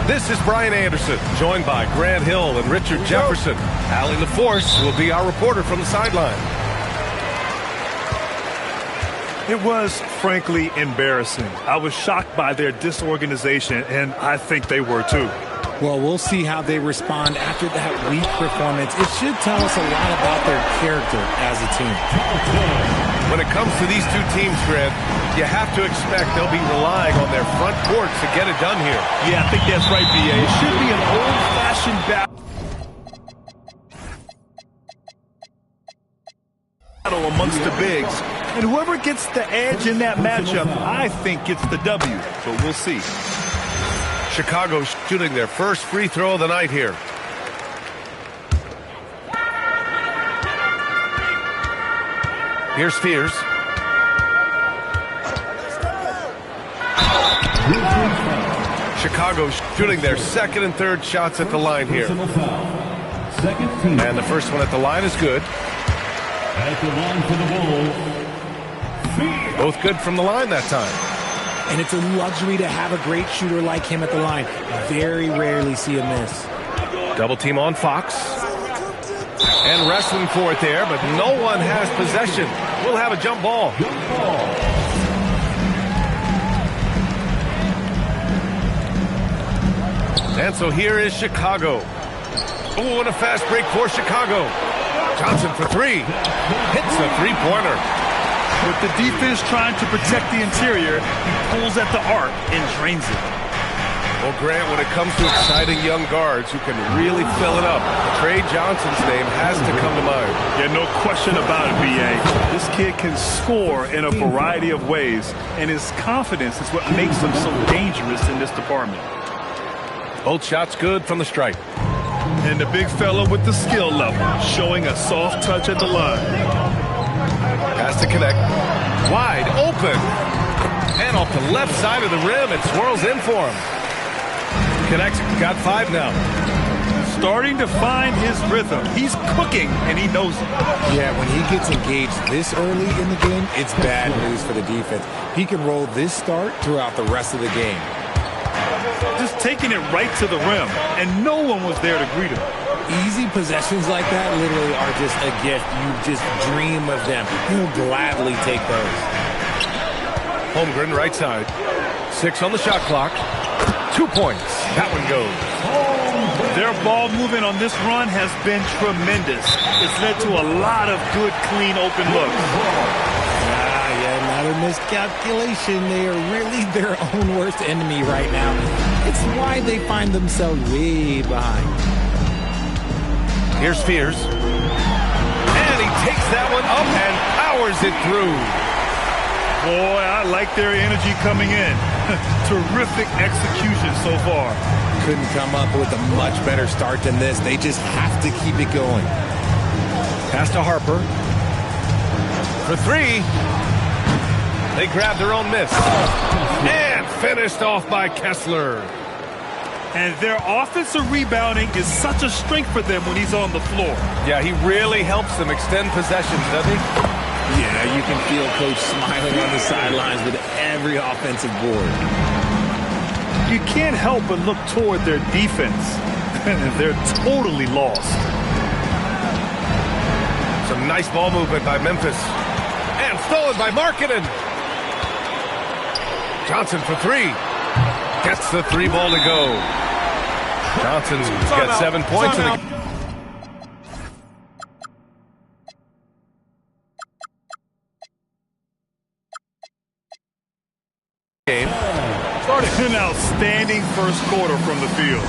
This is Brian Anderson, joined by Grant Hill and Richard Jefferson. Allie LaForce will be our reporter from the sideline. It was, frankly, embarrassing. I was shocked by their disorganization, and I think they were too. Well, we'll see how they respond after that weak performance. It should tell us a lot about their character as a team. When it comes to these two teams, Grant, you have to expect they'll be relying on their front court to get it done here. Yeah, I think that's right, B.A. It should be an old-fashioned battle amongst the bigs. And whoever gets the edge in that matchup, I think gets the W. But we'll see. Chicago shooting their first free throw of the night here. Here's Fears. Chicago shooting their second and third shots at the line here. And the first one at the line is good. At the line for the Bulls. Both good from the line that time. And it's a luxury to have a great shooter like him at the line. Very rarely see him miss. Double team on Fox. And wrestling for it there, but no one has possession. We'll have a jump ball. And so here is Chicago. Oh, and a fast break for Chicago. Johnson for three. Hits a three-pointer. With the defense trying to protect the interior, he pulls at the arc and drains it. Well, Grant, when it comes to exciting young guards who can really fill it up, Trey Johnson's name has to come to mind. Yeah, no question about it, B.A. This kid can score in a variety of ways, and his confidence is what makes him so dangerous in this department. Both shots good from the stripe. And the big fella with the skill level, showing a soft touch at the line. Has to connect. Wide open. And off the left side of the rim, it swirls in for him. Connects. Got five now. Starting to find his rhythm. He's cooking, and he knows it. Yeah, when he gets engaged this early in the game, it's bad news for the defense. He can roll this start throughout the rest of the game. Just taking it right to the rim, and no one was there to greet him. Easy possessions like that literally are just a gift. You just dream of them. He'll gladly take those. Holmgren, right side. 6 on the shot clock. 2 points. That one goes. Their ball movement on this run has been tremendous. It's led to a lot of good, clean, open looks. Yeah, not a miscalculation. They are really their own worst enemy right now. It's why they find themselves way behind. Here's Fears. And he takes that one up and powers it through. Boy, I like their energy coming in. Terrific execution so far. Couldn't come up with a much better start than this. They just have to keep it going. Pass to Harper. For three. They grab their own miss. And finished off by Kessler. And their offensive rebounding is such a strength for them when he's on the floor. Yeah, he really helps them extend possessions, doesn't he? Yeah, you can feel Coach smiling on the sidelines with every offensive board. You can't help but look toward their defense. They're totally lost. Some nice ball movement by Memphis. And stolen by Markkanen. Johnson for three. Gets the three ball to go. Johnson's got 7 points in the game. An outstanding first quarter from the field.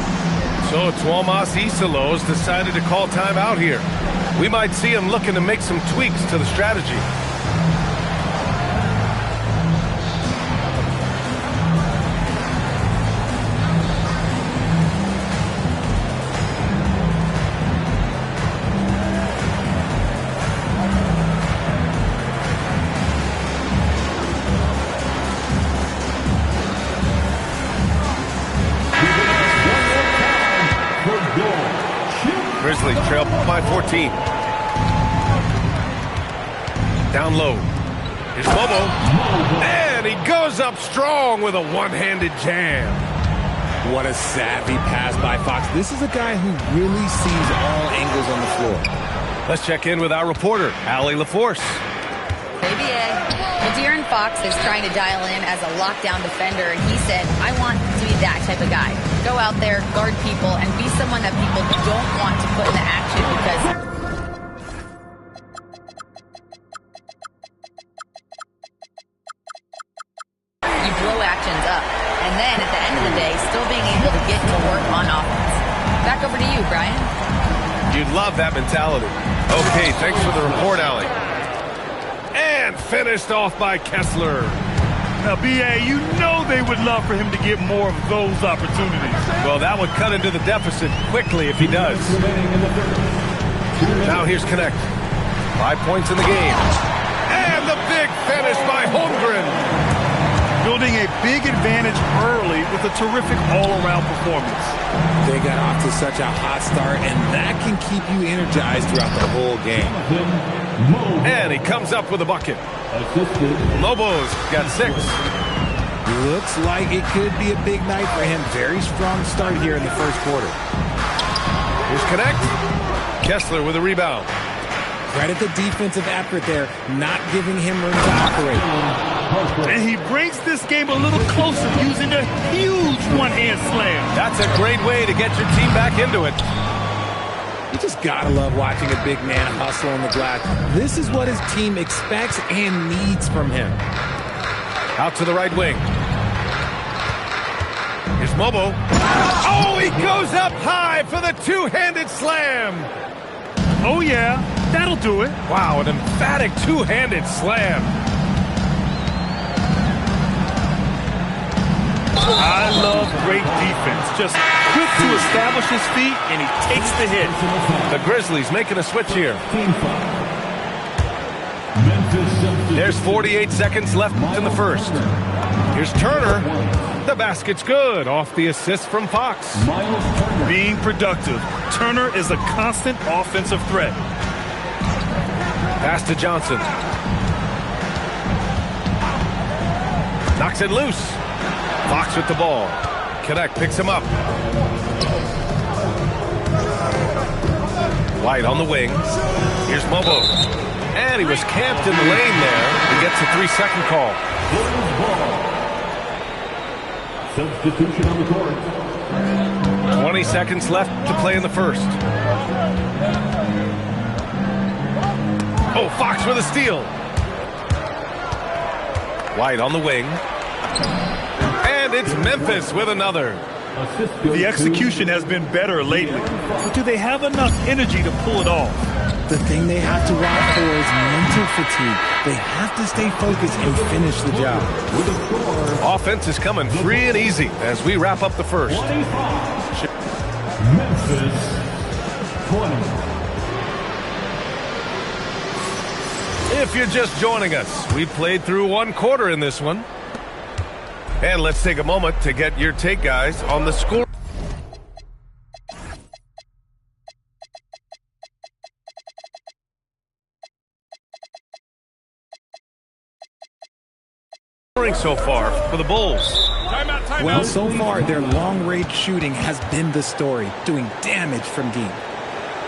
So Tuomas Isalos decided to call timeout here. We might see him looking to make some tweaks to the strategy. Grizzlies trail by 14. Down low. Here's Bobo. And he goes up strong with a one-handed jam. What a savvy pass by Fox. This is a guy who really sees all angles on the floor. Let's check in with our reporter, Allie LaForce. Hey, BA. Well, De'Aaron Fox is trying to dial in as a lockdown defender, and he said, I want to be that type of guy. Go out there, guard people, and be someone that people don't want to put into action because you blow actions up. And then at the end of the day, still being able to get to work on offense. Back over to you, Brian. You'd love that mentality. Okay, thanks for the report, Allie. And finished off by Kessler. Now, B.A., you know they would love for him to get more of those opportunities. Well, that would cut into the deficit quickly if he does. Now here's Connect. 5 points in the game. And the big finish by Holmgren. Building a big advantage early with a terrific all-around performance. They got off to such a hot start, and that can keep you energized throughout the whole game. And he comes up with a bucket. Lobo's got 6. Looks like it could be a big night for him. Very strong start here in the first quarter. Here's Connect. Kessler with a rebound. Credit the defensive effort there, not giving him room to operate. And he brings this game a little closer using a huge one-hand slam. That's a great way to get your team back into it. You just gotta love watching a big man hustle on the glass. This is what his team expects and needs from him. Out to the right wing. Here's Mobo. Oh, he goes up high for the two-handed slam. Oh, yeah, that'll do it. Wow, an emphatic two-handed slam. I love great defense. Just quick to establish his feet, and he takes the hit. The Grizzlies making a switch here. There's 48 seconds left in the first. Here's Turner. The basket's good off the assist from Fox. Being productive, Turner is a constant offensive threat. Pass to Johnson. Knocks it loose. Fox with the ball. Connect picks him up. White on the wing. Here's Mobo. And he was camped in the lane there. He gets a 3-second call. Substitution on the court. 20 seconds left to play in the first. Oh, Fox with a steal. White on the wing. And it's Memphis with another. The execution has been better lately. But do they have enough energy to pull it off? The thing they have to watch for is mental fatigue. They have to stay focused and finish the job. Offense is coming free and easy as we wrap up the first. Memphis 20. If you're just joining us, we played through one quarter in this one. And let's take a moment to get your take, guys, on the score. So far for the Bulls. Well, so far, their long-range shooting has been the story, doing damage from deep.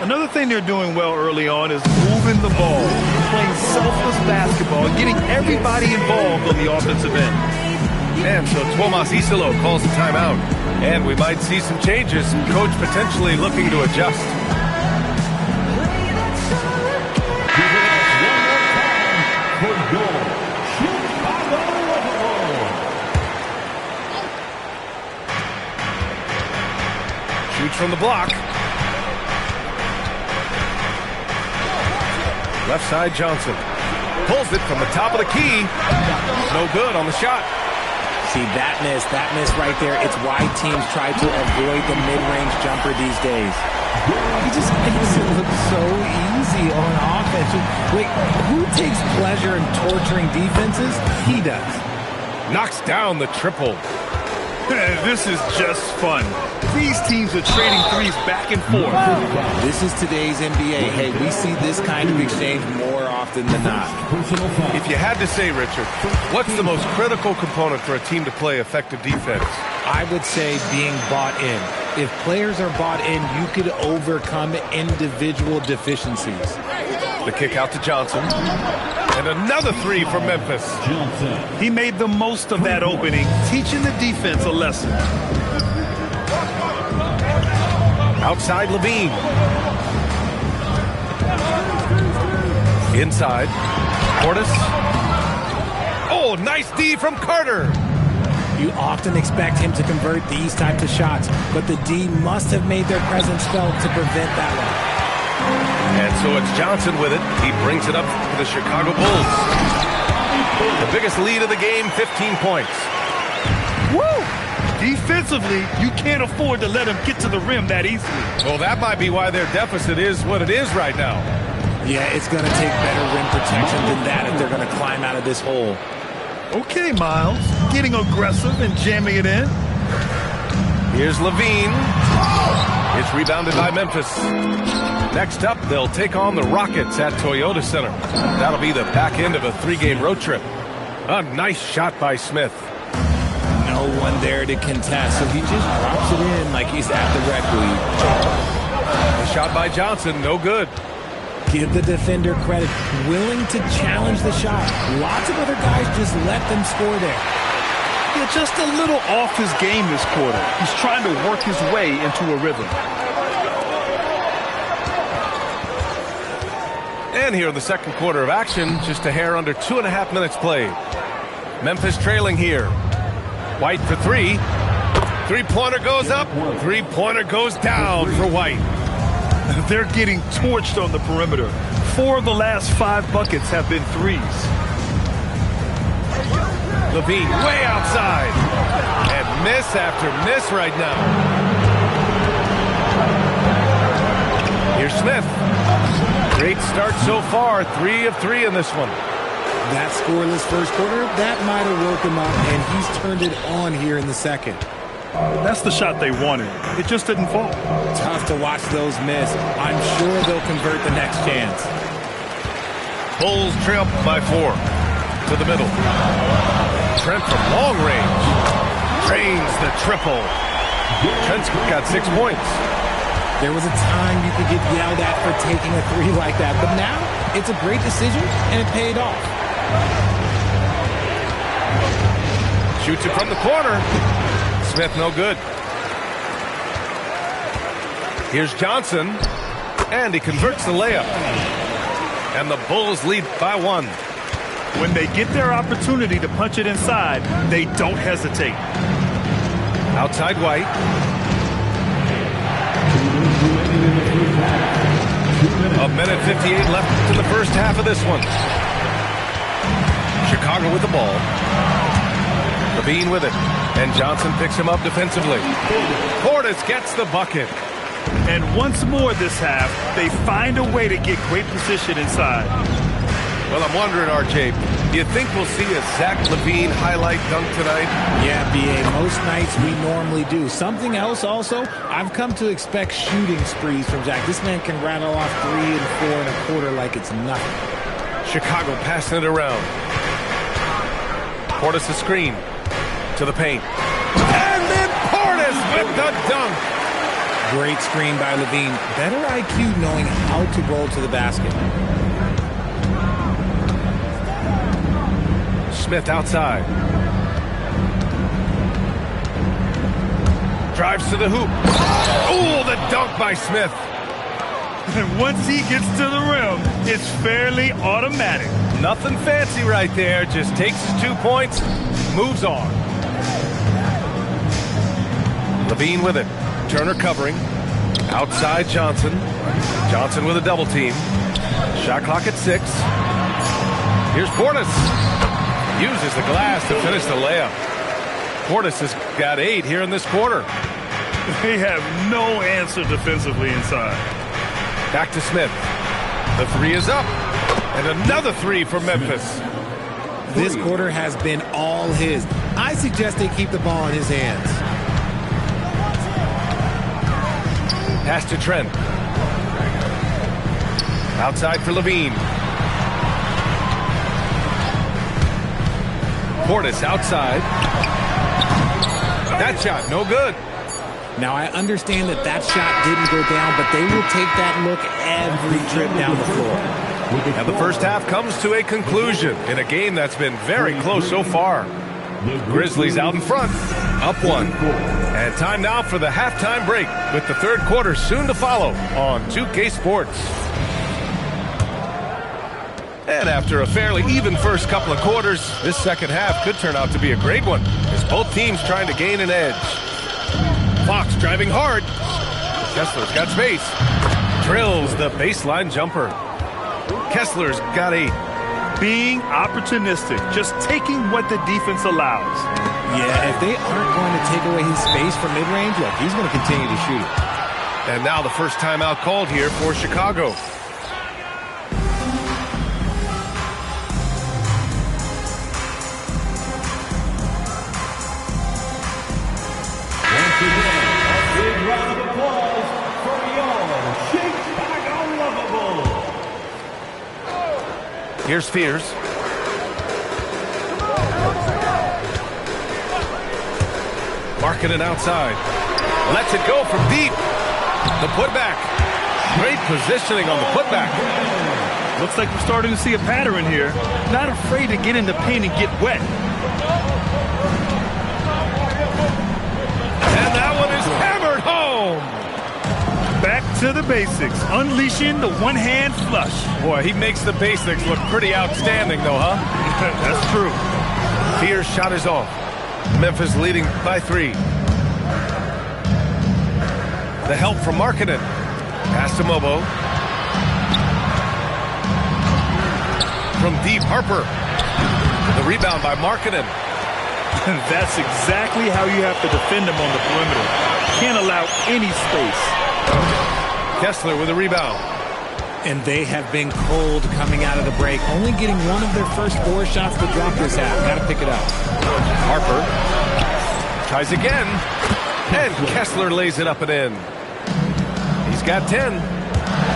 Another thing they're doing well early on is moving the ball, playing selfless basketball, and getting everybody involved on the offensive end. And so Tomas Isolo calls a timeout. And we might see some changes. Coach potentially looking to adjust. Shoots from the block. Left side Johnson. Pulls it from the top of the key. No good on the shot. See, that miss right there, it's why teams try to avoid the mid-range jumper these days. He just makes it look so easy on offense. Wait, who takes pleasure in torturing defenses? He does. Knocks down the triple. This is just fun. These teams are trading threes back and forth. This is today's NBA. Hey, we see this kind of exchange more often than not. If you had to say, Richard, what's the most critical component for a team to play effective defense? I would say being bought in. If players are bought in, you could overcome individual deficiencies. The kick out to Johnson. And another three for Memphis. He made the most of that opening, teaching the defense a lesson. Outside Levine. Inside. Portis. Oh, nice D from Carter. You often expect him to convert these types of shots, but the D must have made their presence felt to prevent that one. And so it's Johnson with it. He brings it up for the Chicago Bulls. The biggest lead of the game, 15 points. Woo! Defensively, you can't afford to let him get to the rim that easily. Well, that might be why their deficit is what it is right now. Yeah, it's going to take better rim protection than that if they're going to climb out of this hole. Okay, Miles. Getting aggressive and jamming it in. Here's Levine. It's rebounded by Memphis. Next up, they'll take on the Rockets at Toyota Center. That'll be the back end of a 3-game road trip. A nice shot by Smith. No one there to contest, so he just drops it in like he's at the rec league. The shot by Johnson, no good. Give the defender credit. Willing to challenge the shot. Lots of other guys just let them score there. Yeah, just a little off his game this quarter. He's trying to work his way into a rhythm. And here in the second quarter of action, just a hair under 2.5 minutes played. Memphis trailing here. White for three. Three-pointer goes up. Three-pointer goes down for White. They're getting torched on the perimeter. 4 of the last 5 buckets have been threes. Levine way outside. And miss after miss right now. Here's Smith. Great start so far. 3 of 3 in this one. That scoreless first quarter, that might have woke him up, and he's turned it on here in the second. That's the shot they wanted. It just didn't fall. Tough to watch those miss. I'm sure they'll convert the next chance. Bulls trail by 4. To the middle. Trent from long range. Drains the triple. Trent's got 6 points. There was a time you could get yelled at for taking a 3 like that, but now it's a great decision, and it paid off. Shoots it from the corner. Smith no good. Here's Johnson, and he converts the layup. And the Bulls lead by 1. When they get their opportunity to punch it inside, they don't hesitate. Outside White. A minute 58 left in the first half of this one. Chicago with the ball. Levine with it. And Johnson picks him up defensively. Portis gets the bucket. And once more this half, they find a way to get great position inside. Well, I'm wondering, RJ, do you think we'll see a Zach LaVine highlight dunk tonight? Yeah, B.A., most nights we normally do. Something else also, I've come to expect shooting sprees from Zach. This man can rattle off 3 and 4 1/4 like it's nothing. Chicago passing it around. Portis the screen. To the paint. And then Portis with the dunk. Great screen by Levine. Better IQ knowing how to roll to the basket. Smith outside. Drives to the hoop. Oh, the dunk by Smith. And once he gets to the rim, it's fairly automatic. Nothing fancy right there. Just takes his 2 points, moves on. Levine with it. Turner covering. Outside Johnson. Johnson with a double team. Shot clock at 6. Here's Portis. Uses the glass to finish the layup. Portis has got 8 here in this quarter. They have no answer defensively inside. Back to Smith. The 3 is up. And another 3 for Memphis. This quarter has been all his. I suggest they keep the ball in his hands. Pass to Trent. Outside for Levine. Portis outside. That shot, no good. Now, I understand that that shot didn't go down, but they will take that look every trip down the floor. And the first half comes to a conclusion in a game that's been very close so far. Grizzlies out in front, up one. And time now for the halftime break with the third quarter soon to follow on 2K Sports. And after a fairly even first couple of quarters, this second half could turn out to be a great one as both teams trying to gain an edge. Fox driving hard. Kessler's got space. Drills the baseline jumper. Kessler's got 8. Being opportunistic, just taking what the defense allows. Yeah, if they aren't going to take away his space from mid-range, look, he's going to continue to shoot it. And now the first timeout called here for Chicago. Here's Fears. Markkanen outside. Lets it go from deep. The putback. Great positioning on the putback. Looks like we're starting to see a pattern here. Not afraid to get in the paint and get wet. And that one is hammered home. Back to the basics. Unleashing the one-hand flush. Boy, he makes the basics look pretty outstanding, though, huh? That's true. Fears shot is off. Memphis leading by 3. The help from Markkanen. Pass to Mobo. From deep, Harper. The rebound by Markkanen. That's exactly how you have to defend him on the perimeter. Can't allow any space. Kessler with a rebound. And they have been cold coming out of the break. Only getting one of their first 4 shots to drop this half. Got to pick it up. Harper tries again. And Kessler lays it up and in. He's got 10.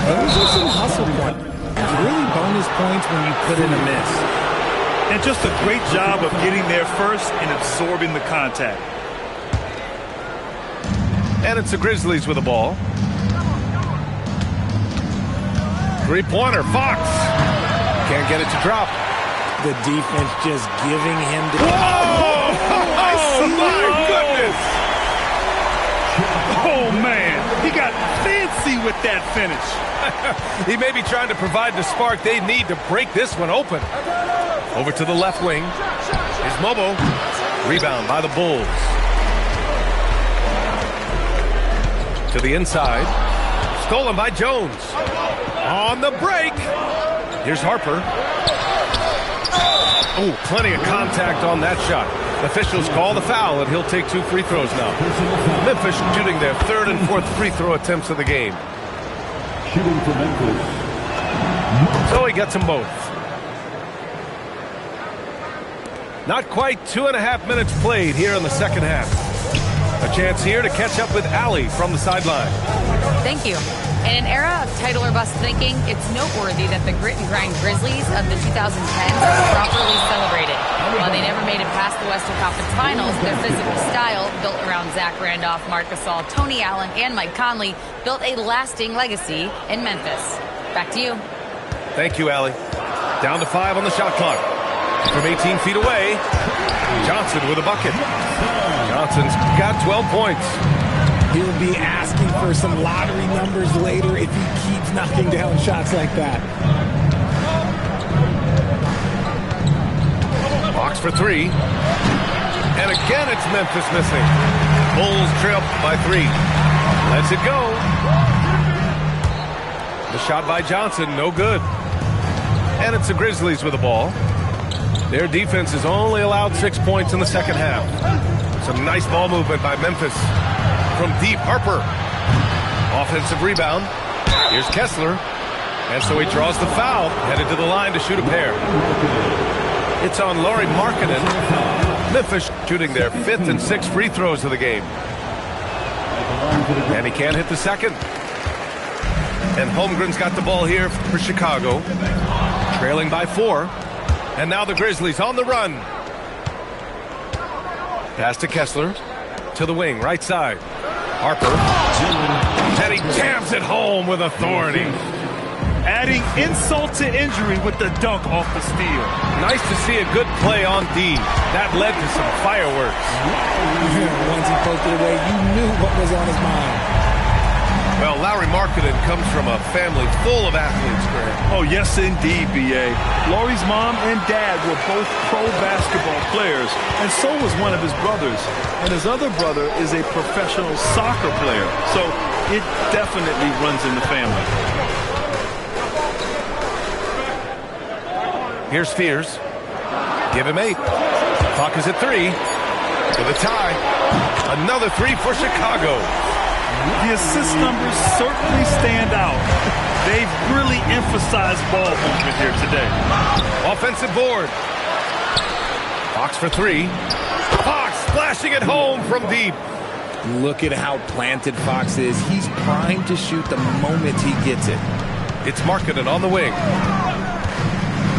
Those are some hustle points. It's really bonus points when you put in a miss. And just a great job of getting there first and absorbing the contact. And it's the Grizzlies with the ball. Three-pointer, Fox. Can't get it to drop. The defense just giving him the... Whoa! Oh, my goodness! Oh, man. He got fancy with that finish. He may be trying to provide the spark they need to break this one open. Over to the left wing. Is Mobo. Rebound by the Bulls. To the inside. Stolen by Jones. On the break. Here's Harper. Oh, plenty of contact on that shot. Officials call the foul, and he'll take 2 free throws now. Memphis shooting their 3rd and 4th free throw attempts of the game. Shooting for Memphis. So he gets them both. Not quite 2.5 minutes played here in the second half. A chance here to catch up with Allie from the sideline. Thank you. In an era of title or bust thinking, it's noteworthy that the grit and grind Grizzlies of the 2010s are properly celebrated. While they never made it past the Western Conference Finals, their physical style, built around Zach Randolph, Marc Gasol, Tony Allen, and Mike Conley, built a lasting legacy in Memphis. Back to you. Thank you, Allie. Down to 5 on the shot clock. From 18 feet away, Johnson with a bucket. Johnson's got 12 points. He'll be asking for some lottery numbers later if he keeps knocking down shots like that. Box for 3. And again, it's Memphis missing. Bulls trail by 3. Lets it go. The shot by Johnson, no good. And it's the Grizzlies with the ball. Their defense has only allowed 6 points in the second half. Some nice ball movement by Memphis. From deep, Harper. Offensive rebound. Here's Kessler. And so he draws the foul, headed to the line to shoot a pair. It's on Lauri Markkanen. Memphis shooting their 5th and 6th free throws of the game. And he can't hit the second. And Holmgren's got the ball here for Chicago. Trailing by 4. And now the Grizzlies on the run. Pass to Kessler. To the wing, right side. Harper. And he jams it home with authority. Adding insult to injury with the dunk off the steal. Nice to see a good play on D. That led to some fireworks. Once he posted away, you knew what was on his mind. Well, Lauri Markkanen comes from a family full of athletes, Grant. Oh, yes, indeed, B.A. Lauri's mom and dad were both pro basketball players, and so was one of his brothers. And his other brother is a professional soccer player, so it definitely runs in the family. Here's Fears. Give him 8. Clock is at 3. To the tie. Another 3 for Chicago. The assist numbers certainly stand out. They've really emphasized ball movement here today. Offensive board. Fox for 3. Fox splashing it home from deep. Look at how planted Fox is. He's primed to shoot the moment he gets it. It's Markkanen on the wing.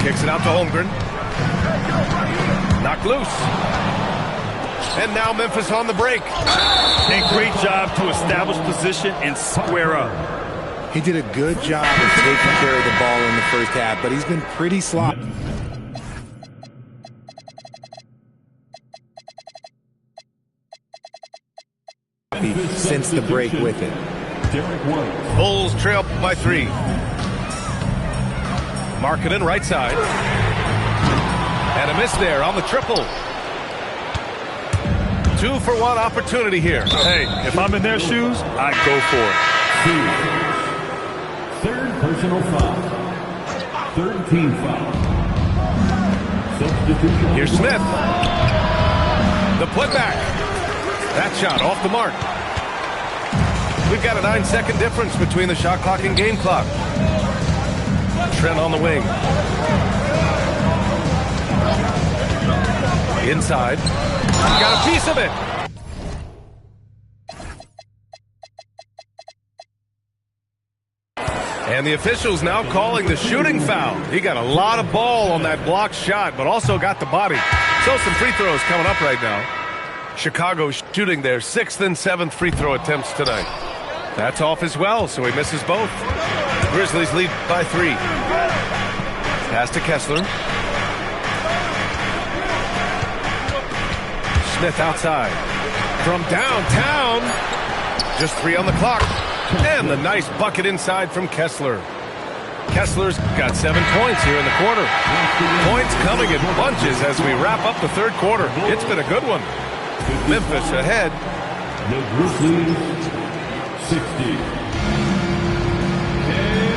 Kicks it out to Holmgren. Knocked loose. And now Memphis on the break. And great job to establish position and square up. He did a good job of taking care of the ball in the first half, but he's been pretty sloppy. Since the break with it. Bulls trail by 3. Markkanen right side. And a miss there on the triple. 2-for-1 opportunity here. Hey, if I'm in their shoes, I go for it. 3rd personal foul. 3rd team foul. Substitution. Here's Smith. The putback. That shot off the mark. We've got a 9-second difference between the shot clock and game clock. Trent on the wing. Inside. Got a piece of it. And the officials now calling the shooting foul. He got a lot of ball on that blocked shot, but also got the body. So some free throws coming up right now. Chicago shooting their 6th and 7th free throw attempts tonight. That's off as well, so he misses both. Grizzlies lead by 3. Pass to Kessler. Smith outside. From downtown. Just 3 on the clock. And the nice bucket inside from Kessler. Kessler's got 7 points here in the quarter. Points coming in bunches as we wrap up the 3rd quarter. It's been a good one. Memphis ahead. The Grizzlies 60.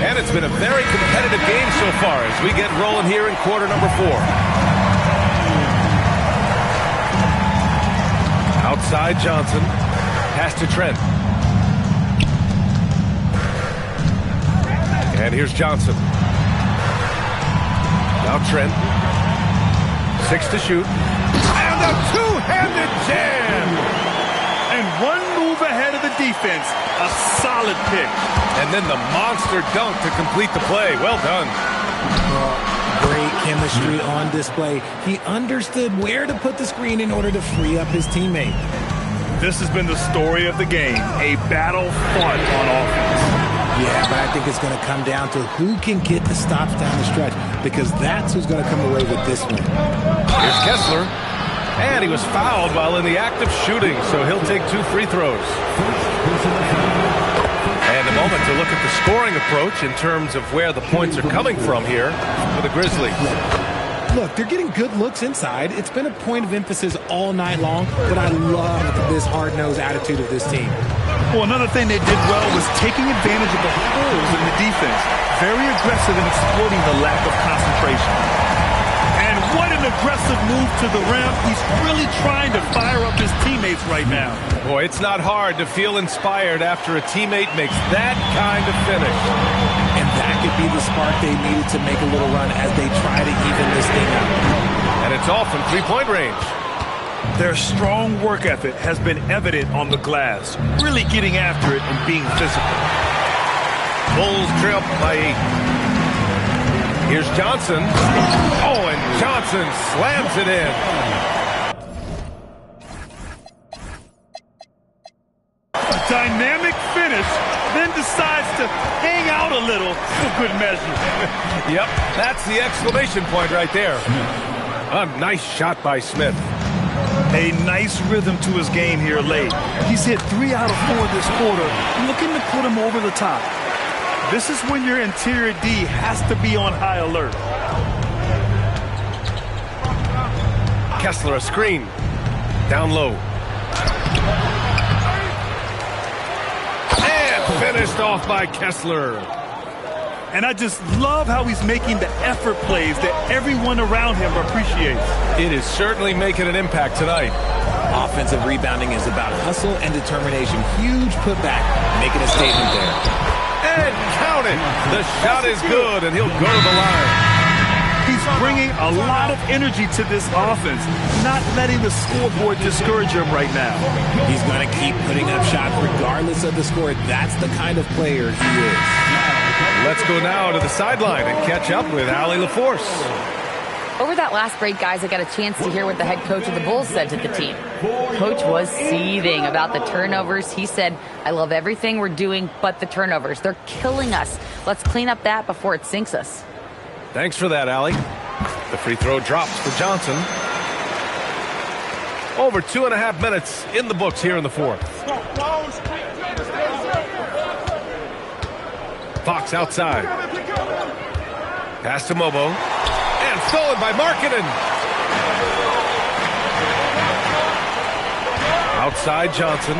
And it's been a very competitive game so far as we get rolling here in quarter number 4. Outside Johnson. Pass to Trent. And here's Johnson. Now Trent. 6 to shoot. And a two-handed jam! And one move ahead of the defense. A solid pick. And then the monster dunk to complete the play. Well done. Great chemistry on display. He understood where to put the screen in order to free up his teammate. This has been the story of the game. A battle fought on offense. Yeah, but I think it's going to come down to who can get the stops down the stretch, because that's who's going to come away with this one. Here's Kessler. And he was fouled while in the act of shooting, so he'll take 2 free throws. And a moment to look at the scoring approach in terms of where the points are coming from here for the Grizzlies. Look, they're getting good looks inside. It's been a point of emphasis all night long, but I love this hard-nosed attitude of this team. Well, another thing they did well was taking advantage of the holes in the defense. Very aggressive in exploiting the lack of concentration. And what an aggressive move to the rim. He's really trying to fire up his teammates right now. Boy, it's not hard to feel inspired after a teammate makes that kind of finish. And that could be the spark they needed to make a little run as they try to even this thing out. And it's off from 3-point range. Their strong work ethic has been evident on the glass, really getting after it and being physical. Bulls trail by 8. Here's Johnson. Oh, and Johnson slams it in. A dynamic finish, then decides to hang out a little for good measure. Yep, that's the exclamation point right there. A nice shot by Smith. A nice rhythm to his game here late. He's hit 3 out of 4 this quarter, looking to put him over the top. This is when your interior D has to be on high alert. Kessler a screen. Down low. And finished off by Kessler. And I just love how he's making the effort plays that everyone around him appreciates. It is certainly making an impact tonight. Offensive rebounding is about hustle and determination. Huge putback, making a statement there. And count it. The shot is good, and he'll go to the line. He's bringing a lot of energy to this offense, not letting the scoreboard discourage him right now. He's going to keep putting up shots regardless of the score. That's the kind of player he is. Let's go now to the sideline and catch up with Allie LaForce. Over that last break, guys, I got a chance to hear what the head coach of the Bulls said to the team. Coach was seething about the turnovers. He said, I love everything we're doing but the turnovers. They're killing us. Let's clean up that before it sinks us. Thanks for that, Allie. The free throw drops for Johnson. Over 2.5 minutes in the books here in the fourth. Fox outside. Pass to Mobo. And stolen by Markkanen. Outside Johnson.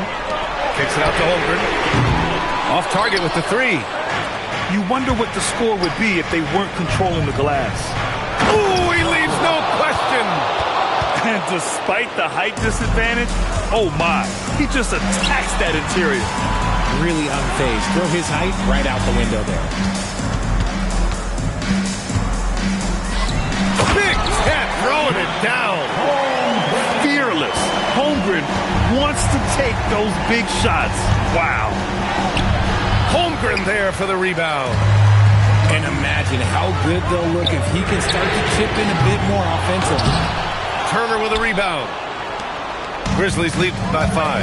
Kicks it out to Holmgren. Off target with the 3. You wonder what the score would be if they weren't controlling the glass. Ooh, he leaves no question. And despite the height disadvantage, oh my, he just attacks that interior. Really unfazed. Throw his height right out the window there. Big Cat throwing it down. Fearless. Holmgren wants to take those big shots. Wow. Holmgren there for the rebound. And imagine how good they'll look if he can start to chip in a bit more offensively. Turner with a rebound. Grizzlies lead by 5.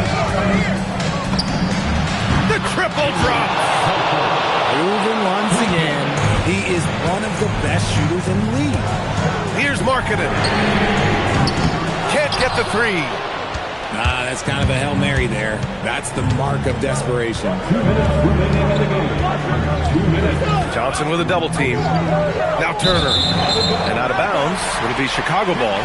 The triple drop. Proven once again, he is one of the best shooters in the league. Here's Markkanen. Can't get the 3. That's kind of a Hail Mary there. That's the mark of desperation. Johnson with a double team. Now Turner. And out of bounds. It'll be Chicago ball.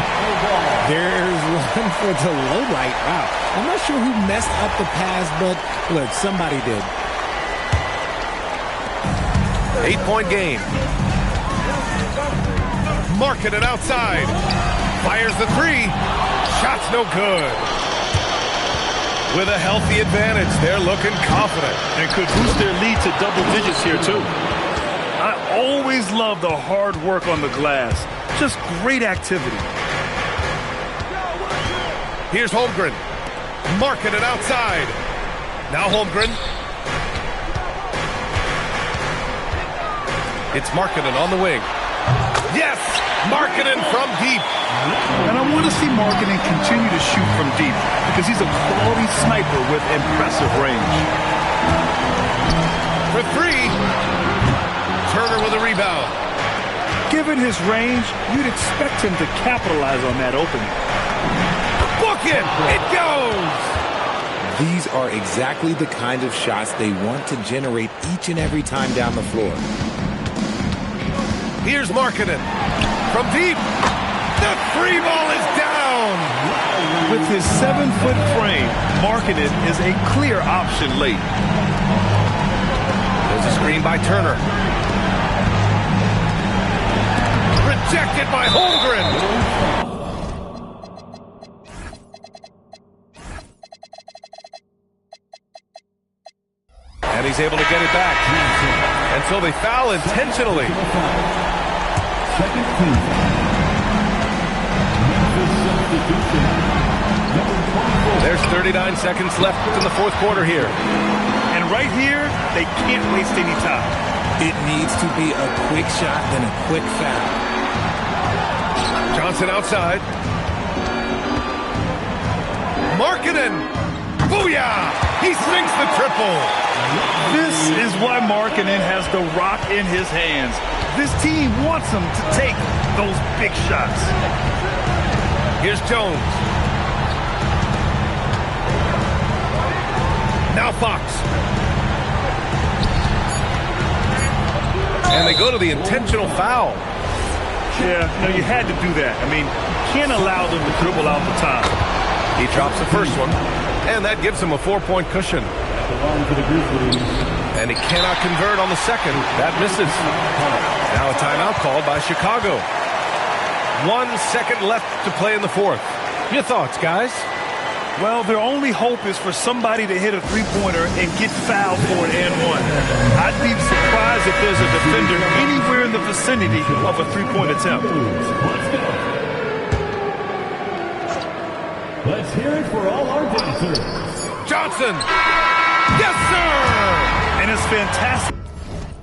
There's one for the low light. Wow. I'm not sure who messed up the pass, but look, somebody did. 8-point game. Markkanen outside. Fires the 3. Shot's no good. With a healthy advantage, they're looking confident. And could boost their lead to double digits here, too. I always love the hard work on the glass. Just great activity. Here's Holmgren. Markkanen outside. Now Holmgren. It's Markkanen on the wing. Yes! Markkanen from deep. And I want to see Markkanen continue to shoot from deep because he's a quality sniper with impressive range. For 3. Turner with a rebound. Given his range, you'd expect him to capitalize on that opening. Book it! It goes! These are exactly the kind of shots they want to generate each and every time down the floor. Here's Markkanen. From deep. The 3 ball is down. With his 7-foot frame, Markkanen is a clear option late. There's a screen by Turner. Rejected by Holmgren. And he's able to get it back. And so they foul intentionally. Second team. Substitution. Number 24. There's 39 seconds left in the fourth quarter here. And right here, they can't waste any time. It needs to be a quick shot, then a quick foul. Johnson outside. Markkanen. Booyah! He sinks the triple. This is why Markkanen has the rock in his hands. This team wants him to take those big shots. Here's Jones. Now Fox. And they go to the intentional foul. Yeah, you had to do that. I mean, you can't allow them to dribble out the time. He drops the first one, and that gives him a 4-point cushion. At the line for the Grizzlies. And he cannot convert on the second. That misses. Now a timeout called by Chicago. 1 second left to play in the fourth. Your thoughts, guys? Well, their only hope is for somebody to hit a three-pointer and get fouled for an and one. I'd be surprised if there's a defender anywhere in the vicinity of a three-point attempt. Let's go. Let's hear it for all our dancers. Johnson! Yes, sir! And it's fantastic.